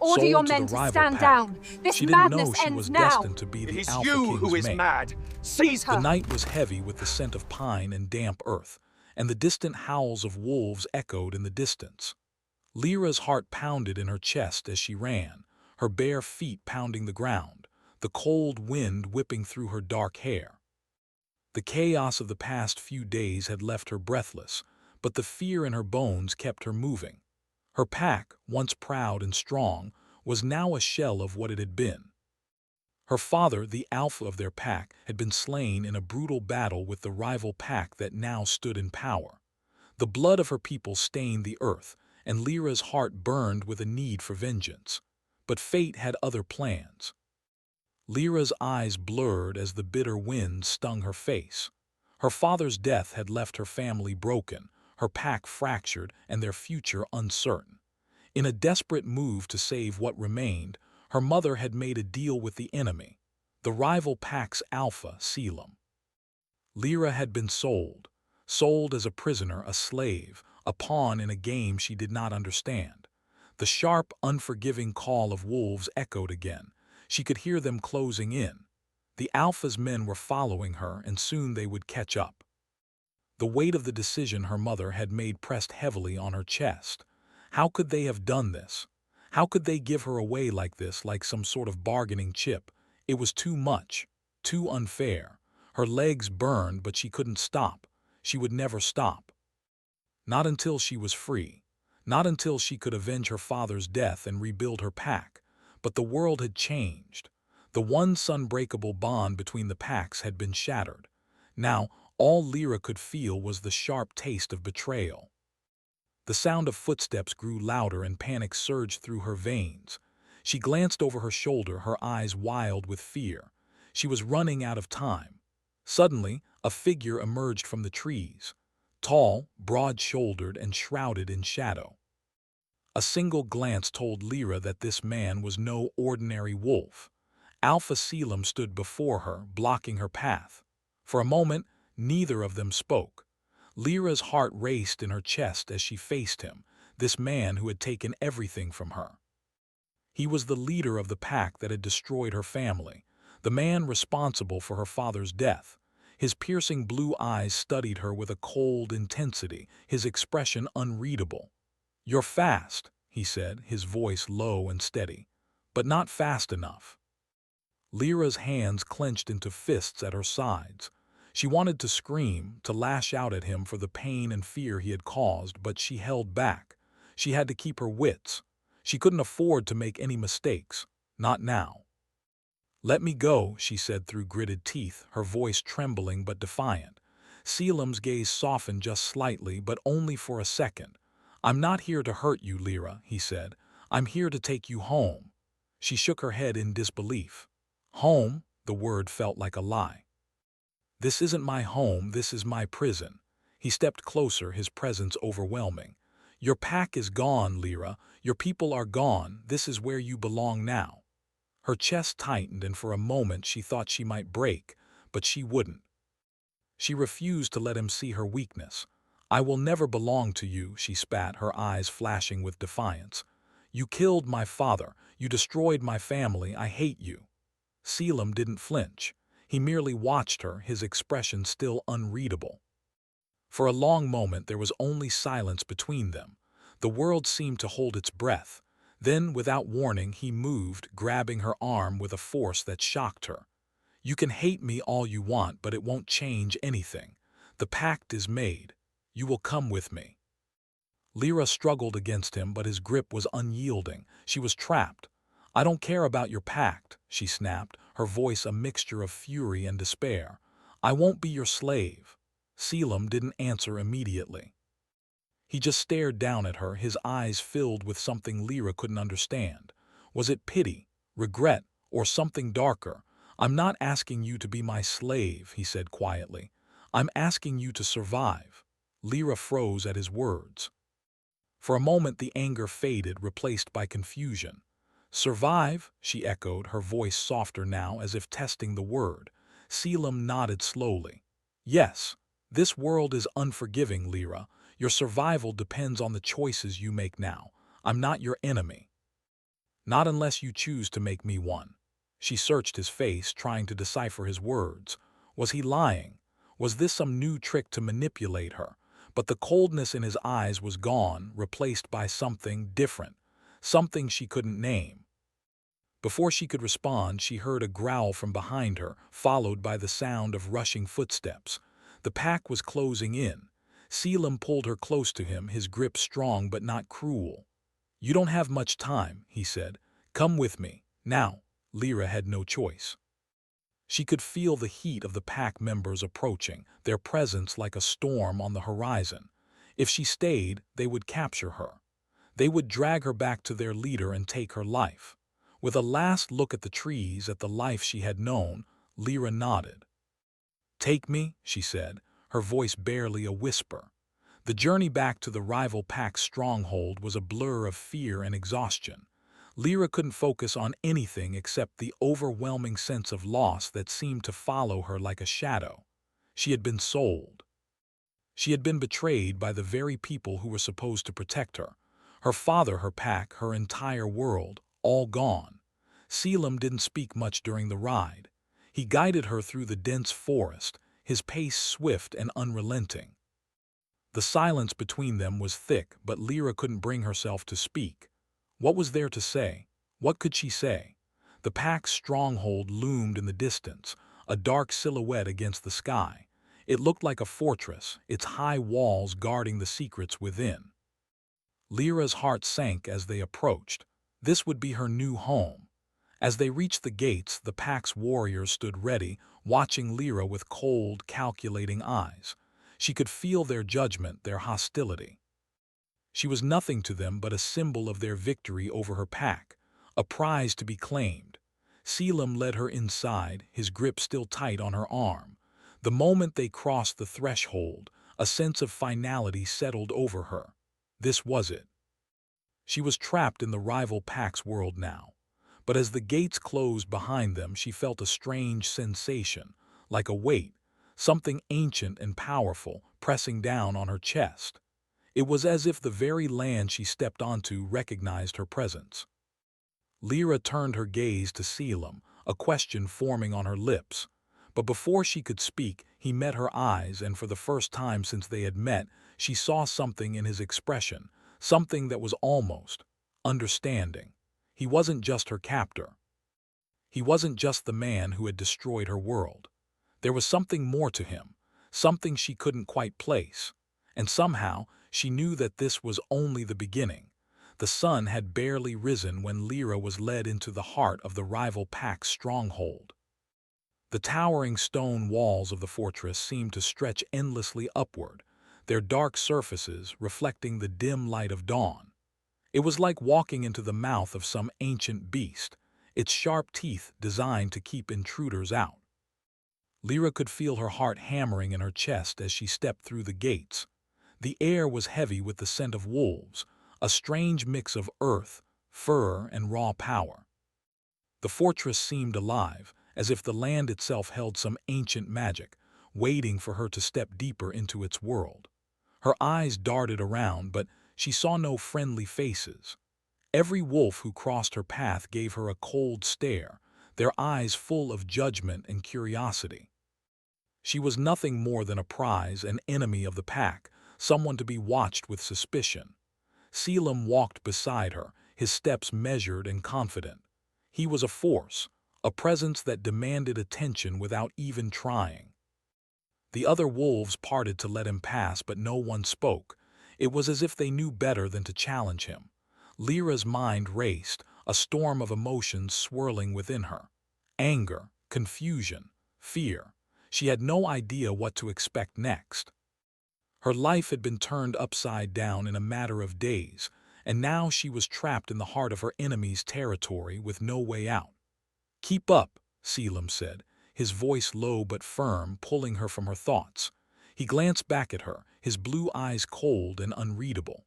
Order your sold to the men to rival stand pack. down. This She didn't madness know she ends was now. destined to be It the is Alpha you King's who is mate. mad. Seize her. The night was heavy with the scent of pine and damp earth, and the distant howls of wolves echoed in the distance. Lyra's heart pounded in her chest as she ran, her bare feet pounding the ground, the cold wind whipping through her dark hair. The chaos of the past few days had left her breathless, but the fear in her bones kept her moving. Her pack, once proud and strong, was now a shell of what it had been. Her father, the alpha of their pack, had been slain in a brutal battle with the rival pack that now stood in power. The blood of her people stained the earth, and Lyra's heart burned with a need for vengeance. But fate had other plans. Lyra's eyes blurred as the bitter wind stung her face. Her father's death had left her family broken, her pack fractured, and their future uncertain. In a desperate move to save what remained, her mother had made a deal with the enemy, the rival pack's alpha, Selim. Lyra had been sold as a prisoner, a slave, a pawn in a game she did not understand. The sharp, unforgiving call of wolves echoed again. She could hear them closing in. The Alpha's men were following her, and soon they would catch up. The weight of the decision her mother had made pressed heavily on her chest. How could they have done this? How could they give her away like this, like some sort of bargaining chip? It was too much, too unfair. Her legs burned, but she couldn't stop. She would never stop. Not until she was free. Not until she could avenge her father's death and rebuild her pack. But the world had changed. The once unbreakable bond between the packs had been shattered. Now, all Lyra could feel was the sharp taste of betrayal. The sound of footsteps grew louder and panic surged through her veins. She glanced over her shoulder, her eyes wild with fear. She was running out of time. Suddenly, a figure emerged from the trees, tall, broad-shouldered, and shrouded in shadow. A single glance told Lyra that this man was no ordinary wolf. Alpha Selim stood before her, blocking her path. For a moment, neither of them spoke. Lyra's heart raced in her chest as she faced him, this man who had taken everything from her. He was the leader of the pack that had destroyed her family, the man responsible for her father's death. His piercing blue eyes studied her with a cold intensity, his expression unreadable. "You're fast," he said, his voice low and steady, "but not fast enough." Lyra's hands clenched into fists at her sides. She wanted to scream, to lash out at him for the pain and fear he had caused, but she held back. She had to keep her wits. She couldn't afford to make any mistakes. Not now. "Let me go," she said through gritted teeth, her voice trembling but defiant. Selim's gaze softened just slightly, but only for a second. "I'm not here to hurt you, Lyra," he said. "I'm here to take you home." She shook her head in disbelief. Home? The word felt like a lie. "This isn't my home, this is my prison." He stepped closer, his presence overwhelming. "Your pack is gone, Lyra. Your people are gone. This is where you belong now." Her chest tightened, and for a moment she thought she might break, but she wouldn't. She refused to let him see her weakness. "I will never belong to you," she spat, her eyes flashing with defiance. "You killed my father. You destroyed my family. I hate you." Selim didn't flinch. He merely watched her, his expression still unreadable. For a long moment there was only silence between them. The world seemed to hold its breath. Then, without warning, he moved, grabbing her arm with a force that shocked her. "You can hate me all you want, but it won't change anything. The pact is made. You will come with me." Lyra struggled against him, but his grip was unyielding. She was trapped. "I don't care about your pact," she snapped, her voice a mixture of fury and despair. "I won't be your slave." Selim didn't answer immediately. He just stared down at her, his eyes filled with something Lyra couldn't understand. Was it pity, regret, or something darker? "I'm not asking you to be my slave," he said quietly. "I'm asking you to survive." Lyra froze at his words. For a moment the anger faded, replaced by confusion. "Survive?" she echoed, her voice softer now, as if testing the word. Selim nodded slowly. "Yes, this world is unforgiving, Lyra. Your survival depends on the choices you make now. I'm not your enemy." Not unless you choose to make me one. She searched his face, trying to decipher his words. Was he lying? Was this some new trick to manipulate her? But the coldness in his eyes was gone, replaced by something different, something she couldn't name. Before she could respond, she heard a growl from behind her, followed by the sound of rushing footsteps. The pack was closing in. Selim pulled her close to him, his grip strong but not cruel. "You don't have much time," he said. "Come with me." Now, Lyra had no choice. She could feel the heat of the pack members approaching, their presence like a storm on the horizon. If she stayed, they would capture her. They would drag her back to their leader and take her life. With a last look at the trees, at the life she had known, Lyra nodded. "Take me," she said, her voice barely a whisper. The journey back to the rival pack's stronghold was a blur of fear and exhaustion. Lyra couldn't focus on anything except the overwhelming sense of loss that seemed to follow her like a shadow. She had been sold. She had been betrayed by the very people who were supposed to protect her. Her father, her pack, her entire world, all gone. Selim didn't speak much during the ride. He guided her through the dense forest, his pace swift and unrelenting. The silence between them was thick, but Lyra couldn't bring herself to speak. What was there to say? What could she say? The pack's stronghold loomed in the distance, a dark silhouette against the sky. It looked like a fortress, its high walls guarding the secrets within. Lyra's heart sank as they approached. This would be her new home. As they reached the gates, the pack's warriors stood ready, watching Lyra with cold, calculating eyes. She could feel their judgment, their hostility. She was nothing to them but a symbol of their victory over her pack, a prize to be claimed. Selim led her inside, his grip still tight on her arm. The moment they crossed the threshold, a sense of finality settled over her. This was it. She was trapped in the rival pack's world now. But as the gates closed behind them, she felt a strange sensation, like a weight, something ancient and powerful, pressing down on her chest. It was as if the very land she stepped onto recognized her presence. Lyra turned her gaze to Selim, a question forming on her lips. But before she could speak, he met her eyes, and for the first time since they had met, she saw something in his expression, something that was almost understanding. He wasn't just her captor. He wasn't just the man who had destroyed her world. There was something more to him, something she couldn't quite place. And somehow, she knew that this was only the beginning. The sun had barely risen when Lyra was led into the heart of the rival pack's stronghold. The towering stone walls of the fortress seemed to stretch endlessly upward, their dark surfaces reflecting the dim light of dawn. It was like walking into the mouth of some ancient beast, its sharp teeth designed to keep intruders out. Lyra could feel her heart hammering in her chest as she stepped through the gates. The air was heavy with the scent of wolves, a strange mix of earth, fur, and raw power. The fortress seemed alive, as if the land itself held some ancient magic, waiting for her to step deeper into its world. Her eyes darted around, but she saw no friendly faces. Every wolf who crossed her path gave her a cold stare, their eyes full of judgment and curiosity. She was nothing more than a prize, an enemy of the pack, someone to be watched with suspicion. Selim walked beside her, his steps measured and confident. He was a force, a presence that demanded attention without even trying. The other wolves parted to let him pass, but no one spoke. It was as if they knew better than to challenge him. Lyra's mind raced, a storm of emotions swirling within her. Anger, confusion, fear. She had no idea what to expect next. Her life had been turned upside down in a matter of days, and now she was trapped in the heart of her enemy's territory with no way out. "Keep up," Selim said, his voice low but firm, pulling her from her thoughts. He glanced back at her, his blue eyes cold and unreadable.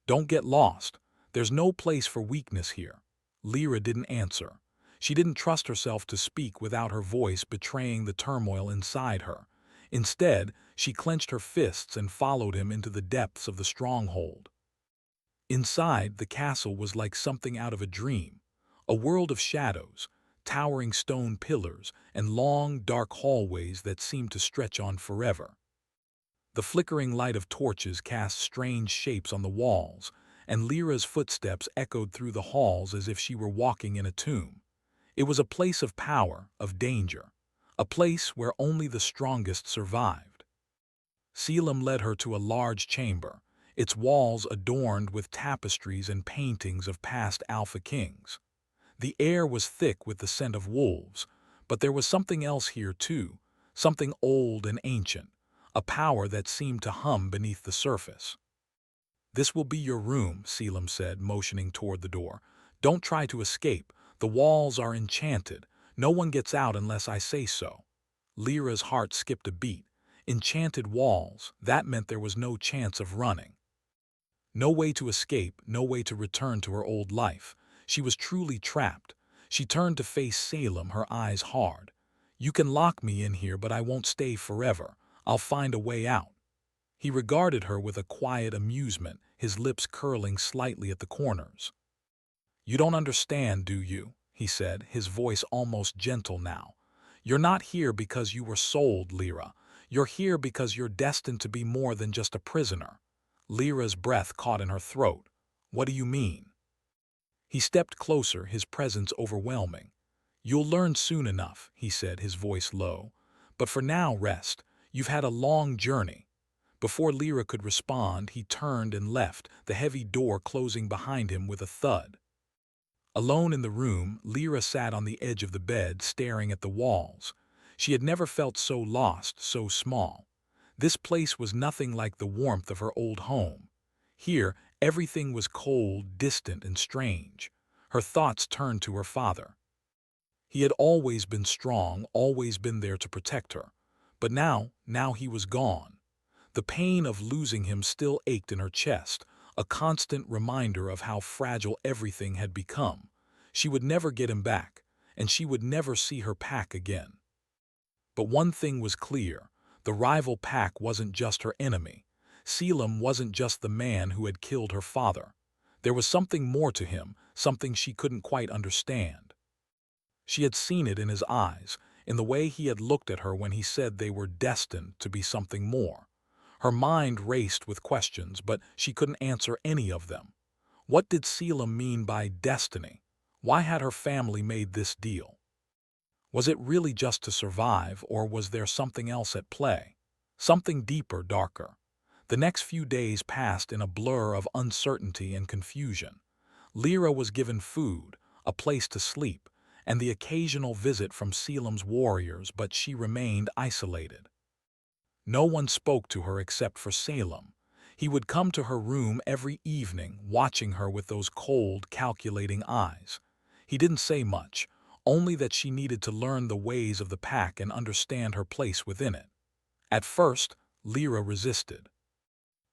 "Don't get lost. There's no place for weakness here." Lyra didn't answer. She didn't trust herself to speak without her voice betraying the turmoil inside her. Instead, she clenched her fists and followed him into the depths of the stronghold. Inside, the castle was like something out of a dream, a world of shadows, towering stone pillars, and long, dark hallways that seemed to stretch on forever. The flickering light of torches cast strange shapes on the walls, and Lyra's footsteps echoed through the halls as if she were walking in a tomb. It was a place of power, of danger, a place where only the strongest survived. Selim led her to a large chamber, its walls adorned with tapestries and paintings of past Alpha Kings. The air was thick with the scent of wolves, but there was something else here too, something old and ancient, a power that seemed to hum beneath the surface. "This will be your room," Selim said, motioning toward the door. "Don't try to escape. The walls are enchanted. No one gets out unless I say so." Lyra's heart skipped a beat. Enchanted walls, that meant there was no chance of running. No way to escape, no way to return to her old life. She was truly trapped. She turned to face Salem, her eyes hard. "You can lock me in here, but I won't stay forever. I'll find a way out." He regarded her with a quiet amusement, his lips curling slightly at the corners. "You don't understand, do you?" he said, his voice almost gentle now. "You're not here because you were sold, Lyra. You're here because you're destined to be more than just a prisoner." Lyra's breath caught in her throat. "What do you mean?" He stepped closer, his presence overwhelming. "You'll learn soon enough," he said, his voice low. "But for now, rest. You've had a long journey." Before Lyra could respond, he turned and left, the heavy door closing behind him with a thud. Alone in the room, Lyra sat on the edge of the bed, staring at the walls. She had never felt so lost, so small. This place was nothing like the warmth of her old home. Here, everything was cold, distant, and strange. Her thoughts turned to her father. He had always been strong, always been there to protect her. But now he was gone. The pain of losing him still ached in her chest, a constant reminder of how fragile everything had become. She would never get him back, and she would never see her pack again. But one thing was clear. The rival pack wasn't just her enemy. Selim wasn't just the man who had killed her father. There was something more to him, something she couldn't quite understand. She had seen it in his eyes, in the way he had looked at her when he said they were destined to be something more. Her mind raced with questions, but she couldn't answer any of them. What did Selim mean by destiny? Why had her family made this deal? Was it really just to survive, or was there something else at play? Something deeper, darker. The next few days passed in a blur of uncertainty and confusion. Lyra was given food, a place to sleep, and the occasional visit from Selim's warriors, but she remained isolated. No one spoke to her except for Selim. He would come to her room every evening, watching her with those cold, calculating eyes. He didn't say much, only that she needed to learn the ways of the pack and understand her place within it. At first, Lyra resisted.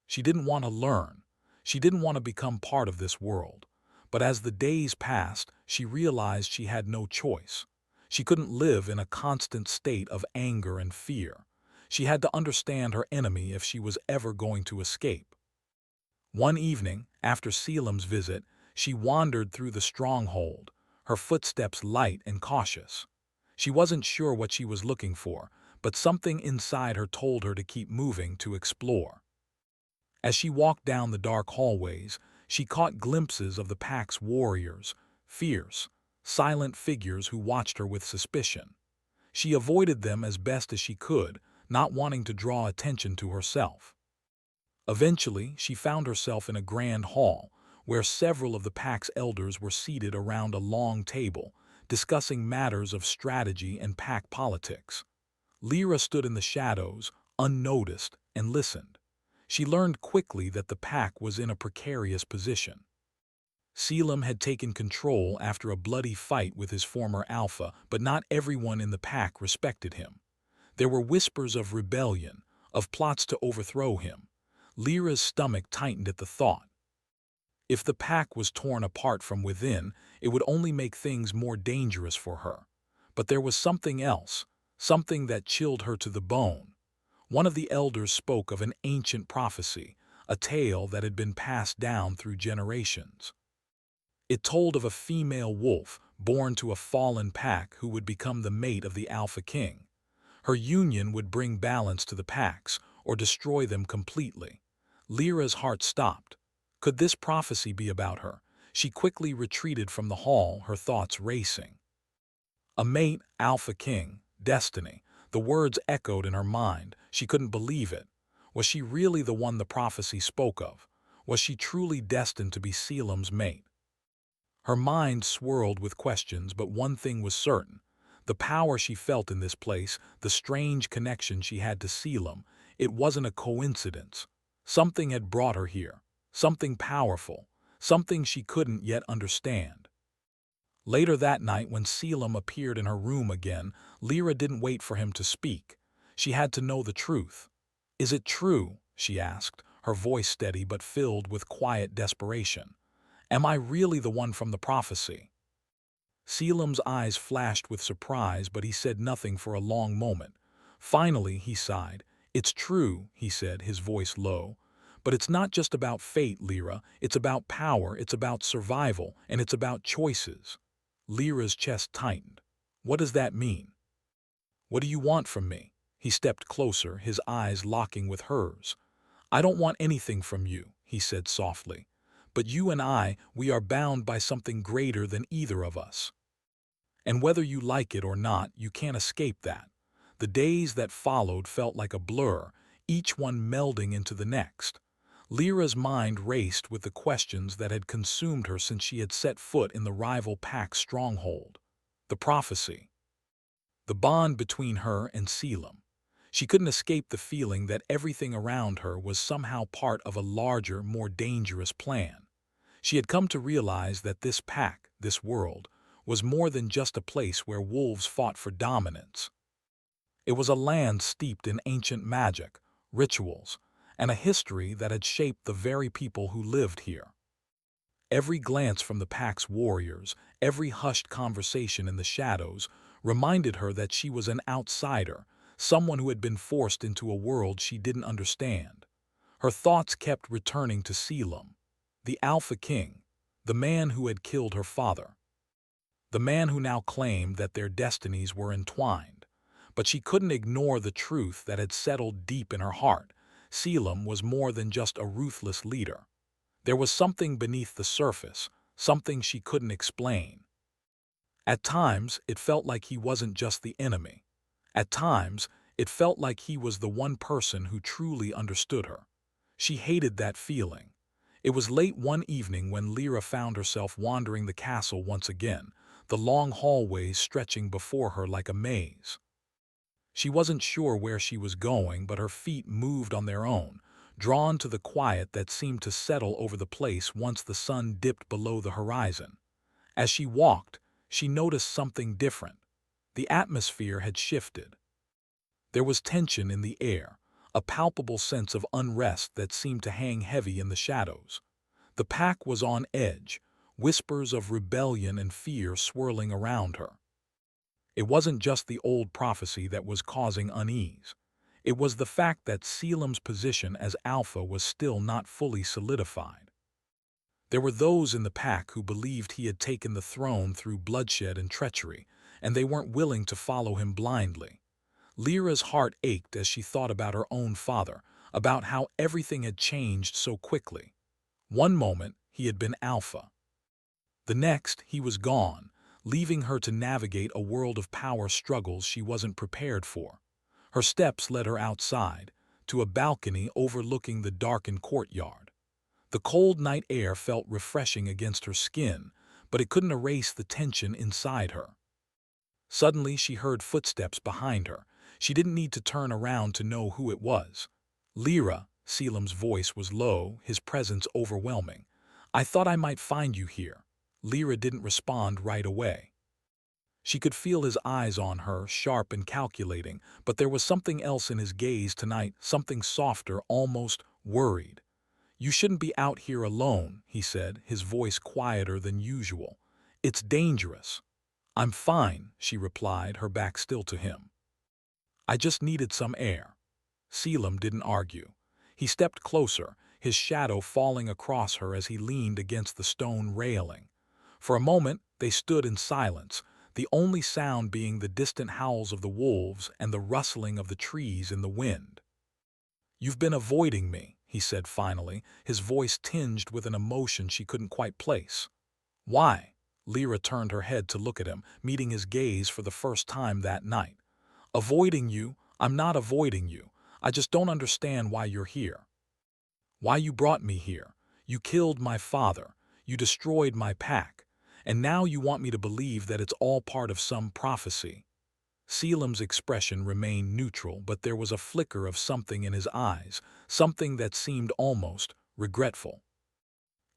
She didn't want to learn. She didn't want to become part of this world. But as the days passed, she realized she had no choice. She couldn't live in a constant state of anger and fear. She had to understand her enemy if she was ever going to escape. One evening, after Selim's visit, she wandered through the stronghold, her footsteps light and cautious. She wasn't sure what she was looking for, but something inside her told her to keep moving, to explore. As she walked down the dark hallways, she caught glimpses of the pack's warriors, fierce, silent figures who watched her with suspicion. She avoided them as best as she could, not wanting to draw attention to herself. Eventually, she found herself in a grand hall, where several of the pack's elders were seated around a long table, discussing matters of strategy and pack politics. Lyra stood in the shadows, unnoticed, and listened. She learned quickly that the pack was in a precarious position. Selim had taken control after a bloody fight with his former alpha, but not everyone in the pack respected him. There were whispers of rebellion, of plots to overthrow him. Lyra's stomach tightened at the thought. If the pack was torn apart from within, it would only make things more dangerous for her. But there was something else, something that chilled her to the bone. One of the elders spoke of an ancient prophecy, a tale that had been passed down through generations. It told of a female wolf born to a fallen pack who would become the mate of the Alpha King. Her union would bring balance to the packs or destroy them completely. Lyra's heart stopped. Could this prophecy be about her? She quickly retreated from the hall, her thoughts racing. A mate, Alpha King, destiny. The words echoed in her mind. She couldn't believe it. Was she really the one the prophecy spoke of? Was she truly destined to be Selim's mate? Her mind swirled with questions, but one thing was certain. The power she felt in this place, the strange connection she had to Selim, it wasn't a coincidence. Something had brought her here. Something powerful. Something she couldn't yet understand. Later that night, when Selim appeared in her room again, Lyra didn't wait for him to speak. She had to know the truth. "Is it true?" she asked, her voice steady but filled with quiet desperation. "Am I really the one from the prophecy?" Selim's eyes flashed with surprise, but he said nothing for a long moment. Finally, he sighed. "It's true," he said, his voice low. "But it's not just about fate, Lyra. It's about power, it's about survival, and it's about choices." Lyra's chest tightened. "What does that mean? What do you want from me?" He stepped closer, his eyes locking with hers. "I don't want anything from you," he said softly. "But you and I, we are bound by something greater than either of us. And whether you like it or not, you can't escape that." The days that followed felt like a blur, each one melding into the next. Lyra's mind raced with the questions that had consumed her since she had set foot in the rival pack's stronghold. The prophecy. The bond between her and Selim. She couldn't escape the feeling that everything around her was somehow part of a larger, more dangerous plan. She had come to realize that this pack, this world, was more than just a place where wolves fought for dominance. It was a land steeped in ancient magic, rituals, and a history that had shaped the very people who lived here. Every glance from the pack's warriors, every hushed conversation in the shadows, reminded her that she was an outsider, someone who had been forced into a world she didn't understand. Her thoughts kept returning to Selim, the Alpha King, the man who had killed her father, the man who now claimed that their destinies were entwined. But she couldn't ignore the truth that had settled deep in her heart. Selim was more than just a ruthless leader. There was something beneath the surface, something she couldn't explain. At times, it felt like he wasn't just the enemy. At times, it felt like he was the one person who truly understood her. She hated that feeling. It was late one evening when Lyra found herself wandering the castle once again, the long hallways stretching before her like a maze. She wasn't sure where she was going, but her feet moved on their own, drawn to the quiet that seemed to settle over the place once the sun dipped below the horizon. As she walked, she noticed something different. The atmosphere had shifted. There was tension in the air, a palpable sense of unrest that seemed to hang heavy in the shadows. The pack was on edge, whispers of rebellion and fear swirling around her. It wasn't just the old prophecy that was causing unease. It was the fact that Selim's position as Alpha was still not fully solidified. There were those in the pack who believed he had taken the throne through bloodshed and treachery, and they weren't willing to follow him blindly. Lyra's heart ached as she thought about her own father, about how everything had changed so quickly. One moment, he had been Alpha. The next, he was gone, leaving her to navigate a world of power struggles she wasn't prepared for. Her steps led her outside, to a balcony overlooking the darkened courtyard. The cold night air felt refreshing against her skin, but it couldn't erase the tension inside her. Suddenly, she heard footsteps behind her. She didn't need to turn around to know who it was. "Lyra," Selim's voice was low, his presence overwhelming. "I thought I might find you here." Lyra didn't respond right away. She could feel his eyes on her, sharp and calculating, but there was something else in his gaze tonight, something softer, almost worried. "You shouldn't be out here alone," he said, his voice quieter than usual. "It's dangerous." "I'm fine," she replied, her back still to him. "I just needed some air." Selim didn't argue. He stepped closer, his shadow falling across her as he leaned against the stone railing. For a moment, they stood in silence, the only sound being the distant howls of the wolves and the rustling of the trees in the wind. "You've been avoiding me," he said finally, his voice tinged with an emotion she couldn't quite place. "Why?" Lyra turned her head to look at him, meeting his gaze for the first time that night. "Avoiding you? I'm not avoiding you. I just don't understand why you're here. Why you brought me here. You killed my father. You destroyed my pack. And now you want me to believe that it's all part of some prophecy." Selim's expression remained neutral, but there was a flicker of something in his eyes, something that seemed almost regretful.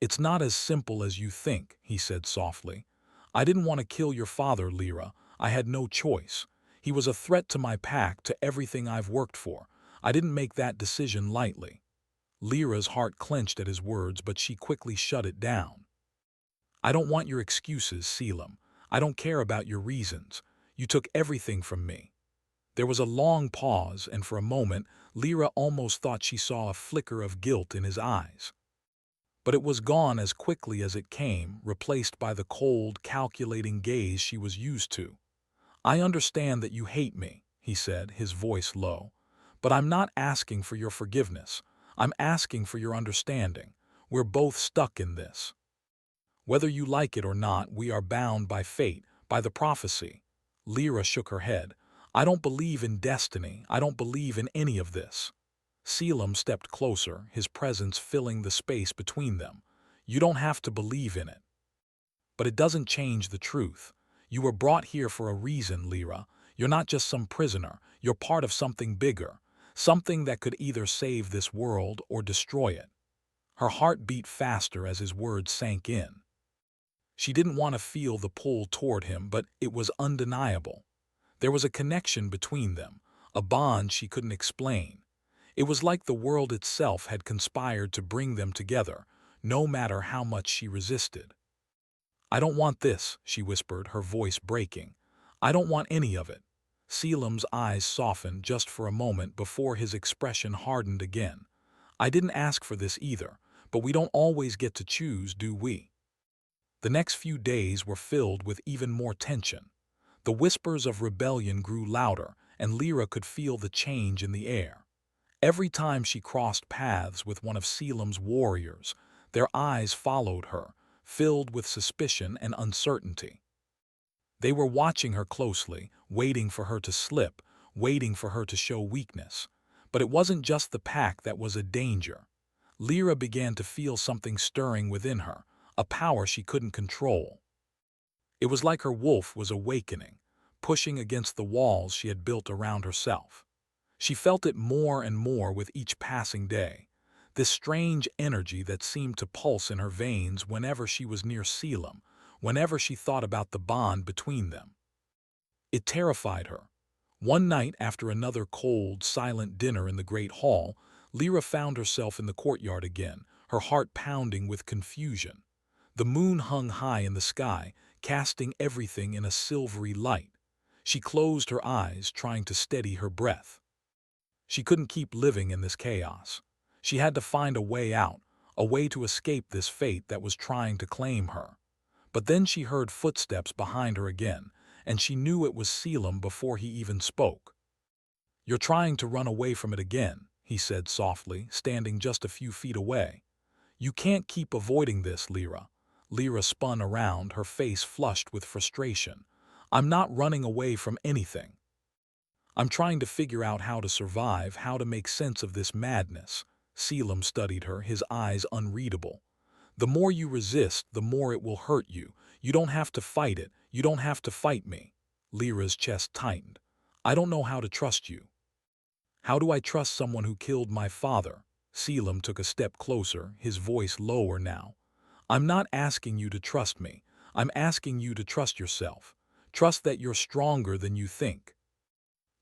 "It's not as simple as you think," he said softly. "I didn't want to kill your father, Lyra. I had no choice. He was a threat to my pack, to everything I've worked for. I didn't make that decision lightly." Lyra's heart clenched at his words, but she quickly shut it down. "I don't want your excuses, Selim. I don't care about your reasons. You took everything from me." There was a long pause, and for a moment, Lyra almost thought she saw a flicker of guilt in his eyes. But it was gone as quickly as it came, replaced by the cold, calculating gaze she was used to. "I understand that you hate me," he said, his voice low. "But I'm not asking for your forgiveness. I'm asking for your understanding. We're both stuck in this. Whether you like it or not, we are bound by fate, by the prophecy." Lyra shook her head. "I don't believe in destiny. I don't believe in any of this." Selim stepped closer, his presence filling the space between them. "You don't have to believe in it. But it doesn't change the truth. You were brought here for a reason, Lyra. You're not just some prisoner. You're part of something bigger, something that could either save this world or destroy it." Her heart beat faster as his words sank in. She didn't want to feel the pull toward him, but it was undeniable. There was a connection between them, a bond she couldn't explain. It was like the world itself had conspired to bring them together, no matter how much she resisted. "I don't want this," she whispered, her voice breaking. "I don't want any of it." Selim's eyes softened just for a moment before his expression hardened again. "I didn't ask for this either, but we don't always get to choose, do we?" The next few days were filled with even more tension. The whispers of rebellion grew louder, and Lyra could feel the change in the air. Every time she crossed paths with one of Selim's warriors, their eyes followed her, filled with suspicion and uncertainty. They were watching her closely, waiting for her to slip, waiting for her to show weakness. But it wasn't just the pack that was a danger. Lyra began to feel something stirring within her, a power she couldn't control. It was like her wolf was awakening, pushing against the walls she had built around herself. She felt it more and more with each passing day, this strange energy that seemed to pulse in her veins whenever she was near Selim, whenever she thought about the bond between them. It terrified her. One night, after another cold, silent dinner in the great hall, Lyra found herself in the courtyard again, her heart pounding with confusion. The moon hung high in the sky, casting everything in a silvery light. She closed her eyes, trying to steady her breath. She couldn't keep living in this chaos. She had to find a way out, a way to escape this fate that was trying to claim her. But then she heard footsteps behind her again, and she knew it was Selim before he even spoke. "You're trying to run away from it again," he said softly, standing just a few feet away. "You can't keep avoiding this, Lyra." Lyra spun around, her face flushed with frustration. "I'm not running away from anything. I'm trying to figure out how to survive, how to make sense of this madness." Selim studied her, his eyes unreadable. "The more you resist, the more it will hurt you. You don't have to fight it. You don't have to fight me." Lyra's chest tightened. "I don't know how to trust you." "How do I trust someone who killed my father?" Selim took a step closer, his voice lower now. "I'm not asking you to trust me. I'm asking you to trust yourself. Trust that you're stronger than you think.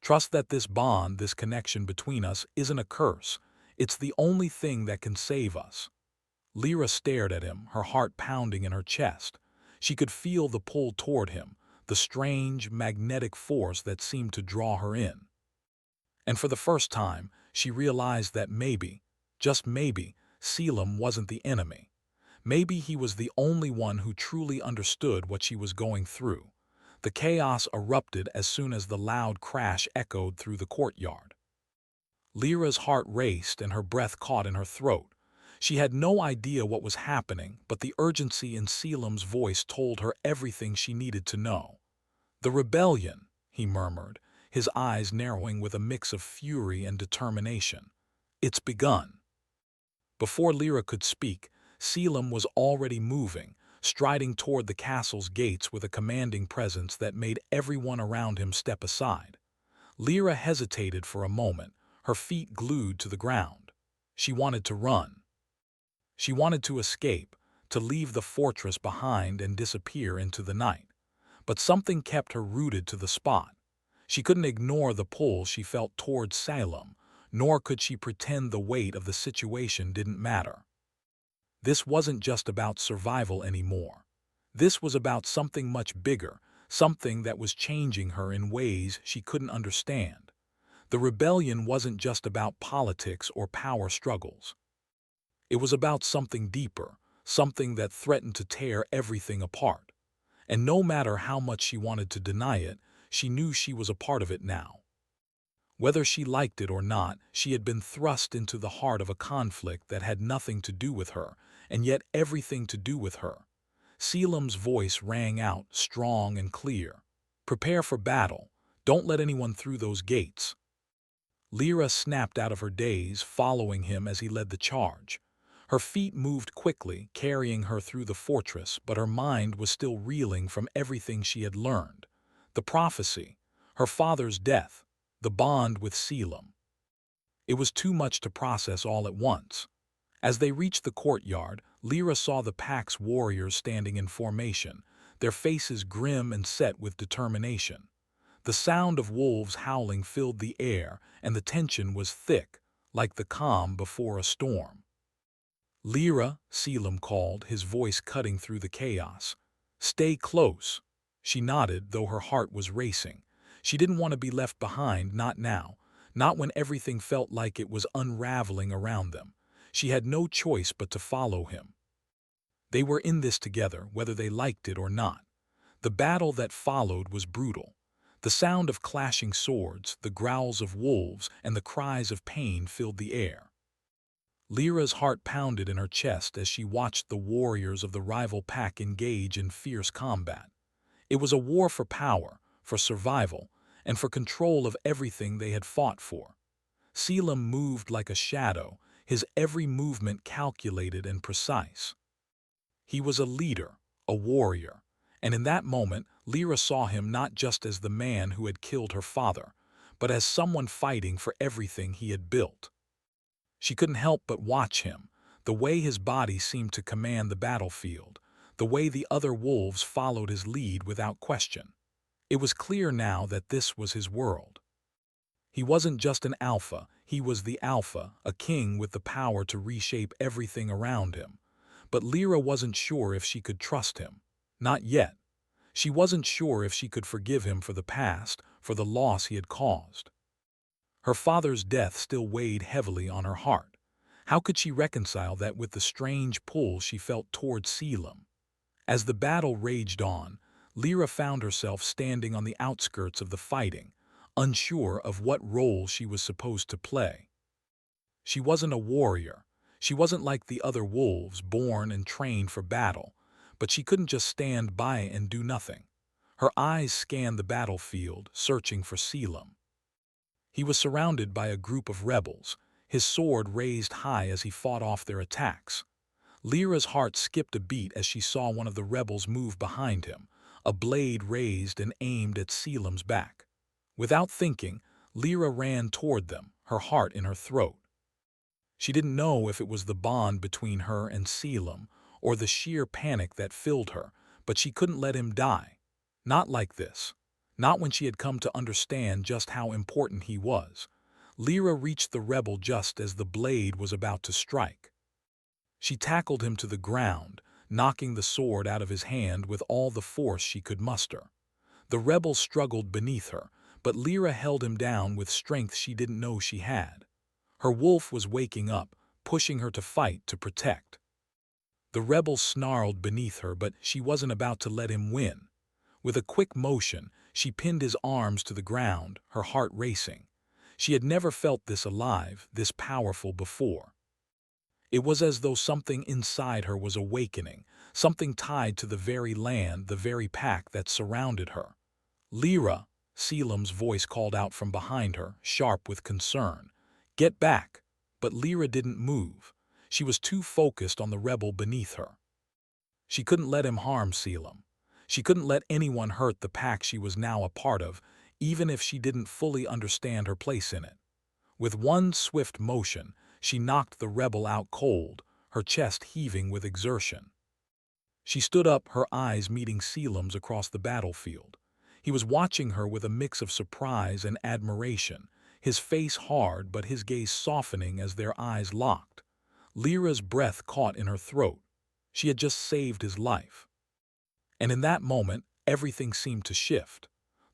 Trust that this bond, this connection between us, isn't a curse. It's the only thing that can save us." Lyra stared at him, her heart pounding in her chest. She could feel the pull toward him, the strange, magnetic force that seemed to draw her in. And for the first time, she realized that maybe, just maybe, Selim wasn't the enemy. Maybe he was the only one who truly understood what she was going through. The chaos erupted as soon as the loud crash echoed through the courtyard. Lyra's heart raced and her breath caught in her throat. She had no idea what was happening, but the urgency in Selim's voice told her everything she needed to know. "The rebellion," he murmured, his eyes narrowing with a mix of fury and determination. "It's begun." Before Lyra could speak, Selim was already moving, striding toward the castle's gates with a commanding presence that made everyone around him step aside. Lyra hesitated for a moment, her feet glued to the ground. She wanted to run. She wanted to escape, to leave the fortress behind and disappear into the night. But something kept her rooted to the spot. She couldn't ignore the pull she felt towards Salem, nor could she pretend the weight of the situation didn't matter. This wasn't just about survival anymore. This was about something much bigger, something that was changing her in ways she couldn't understand. The rebellion wasn't just about politics or power struggles. It was about something deeper, something that threatened to tear everything apart. And no matter how much she wanted to deny it, she knew she was a part of it now. Whether she liked it or not, she had been thrust into the heart of a conflict that had nothing to do with her, and yet everything to do with her. Selim's voice rang out, strong and clear. "Prepare for battle. Don't let anyone through those gates." Lyra snapped out of her daze, following him as he led the charge. Her feet moved quickly, carrying her through the fortress, but her mind was still reeling from everything she had learned. The prophecy, her father's death, the bond with Selim. It was too much to process all at once. As they reached the courtyard, Lyra saw the pack's warriors standing in formation, their faces grim and set with determination. The sound of wolves howling filled the air, and the tension was thick, like the calm before a storm. "Lyra," Selim called, his voice cutting through the chaos. "Stay close." She nodded, though her heart was racing. She didn't want to be left behind, not now, not when everything felt like it was unraveling around them. She had no choice but to follow him. They were in this together, whether they liked it or not. The battle that followed was brutal. The sound of clashing swords, the growls of wolves, and the cries of pain filled the air. Lyra's heart pounded in her chest as she watched the warriors of the rival pack engage in fierce combat. It was a war for power, for survival, and for control of everything they had fought for. Selim moved like a shadow, his every movement calculated and precise. He was a leader, a warrior, and in that moment Lyra saw him not just as the man who had killed her father, but as someone fighting for everything he had built. She couldn't help but watch him, the way his body seemed to command the battlefield, the way the other wolves followed his lead without question. It was clear now that this was his world. He wasn't just an alpha, he was the alpha, a king with the power to reshape everything around him. But Lyra wasn't sure if she could trust him. Not yet. She wasn't sure if she could forgive him for the past, for the loss he had caused. Her father's death still weighed heavily on her heart. How could she reconcile that with the strange pull she felt towards Selim? As the battle raged on, Lyra found herself standing on the outskirts of the fighting, unsure of what role she was supposed to play. She wasn't a warrior. She wasn't like the other wolves, born and trained for battle, but she couldn't just stand by and do nothing. Her eyes scanned the battlefield, searching for Selim. He was surrounded by a group of rebels, his sword raised high as he fought off their attacks. Lyra's heart skipped a beat as she saw one of the rebels move behind him, a blade raised and aimed at Selim's back. Without thinking, Lyra ran toward them, her heart in her throat. She didn't know if it was the bond between her and Selim, or the sheer panic that filled her, but she couldn't let him die. Not like this. Not when she had come to understand just how important he was. Lyra reached the rebel just as the blade was about to strike. She tackled him to the ground, knocking the sword out of his hand with all the force she could muster. The rebel struggled beneath her, but Lyra held him down with strength she didn't know she had. Her wolf was waking up, pushing her to fight, to protect. The rebel snarled beneath her, but she wasn't about to let him win. With a quick motion, she pinned his arms to the ground, her heart racing. She had never felt this alive, this powerful before. It was as though something inside her was awakening, something tied to the very land, the very pack that surrounded her. "Lyra," Selim's voice called out from behind her, sharp with concern. "Get back!" But Lyra didn't move. She was too focused on the rebel beneath her. She couldn't let him harm Selim. She couldn't let anyone hurt the pack she was now a part of, even if she didn't fully understand her place in it. With one swift motion, she knocked the rebel out cold, her chest heaving with exertion. She stood up, her eyes meeting Selim's across the battlefield. He was watching her with a mix of surprise and admiration, his face hard but his gaze softening as their eyes locked. Lyra's breath caught in her throat. She had just saved his life. And in that moment, everything seemed to shift.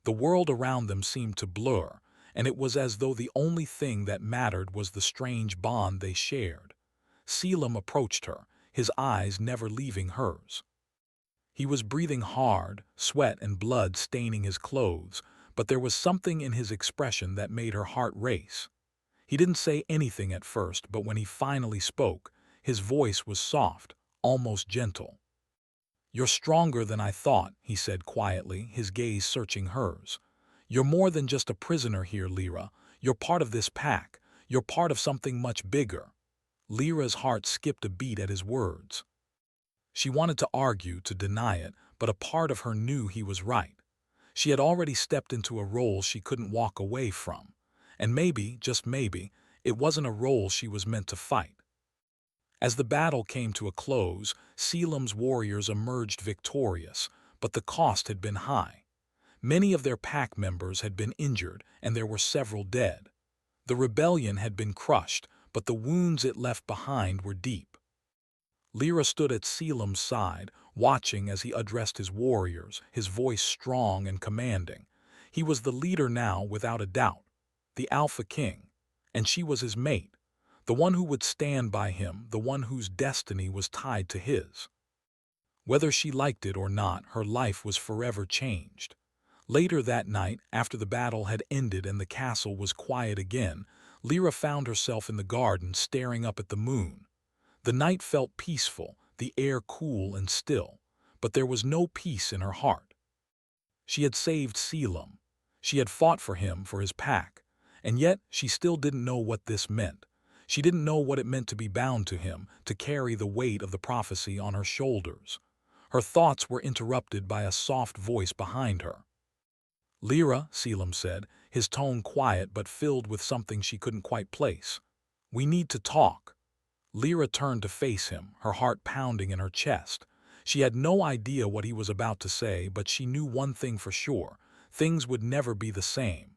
The world around them seemed to blur, and it was as though the only thing that mattered was the strange bond they shared. Selim approached her, his eyes never leaving hers. He was breathing hard, sweat and blood staining his clothes, but there was something in his expression that made her heart race. He didn't say anything at first, but when he finally spoke, his voice was soft, almost gentle. "You're stronger than I thought," he said quietly, his gaze searching hers. "You're more than just a prisoner here, Lyra. You're part of this pack. You're part of something much bigger." Lyra's heart skipped a beat at his words. She wanted to argue, to deny it, but a part of her knew he was right. She had already stepped into a role she couldn't walk away from. And maybe, just maybe, it wasn't a role she was meant to fight. As the battle came to a close, Selim's warriors emerged victorious, but the cost had been high. Many of their pack members had been injured, and there were several dead. The rebellion had been crushed, but the wounds it left behind were deep. Lyra stood at Selim's side, watching as he addressed his warriors, his voice strong and commanding. He was the leader now, without a doubt, the Alpha King, and she was his mate, the one who would stand by him, the one whose destiny was tied to his. Whether she liked it or not, her life was forever changed. Later that night, after the battle had ended and the castle was quiet again, Lyra found herself in the garden staring up at the moon. The night felt peaceful, the air cool and still, but there was no peace in her heart. She had saved Selim. She had fought for him, for his pack, and yet she still didn't know what this meant. She didn't know what it meant to be bound to him, to carry the weight of the prophecy on her shoulders. Her thoughts were interrupted by a soft voice behind her. "Lyra," Selim said, his tone quiet but filled with something she couldn't quite place. "We need to talk." Lyra turned to face him, her heart pounding in her chest. She had no idea what he was about to say, but she knew one thing for sure: things would never be the same.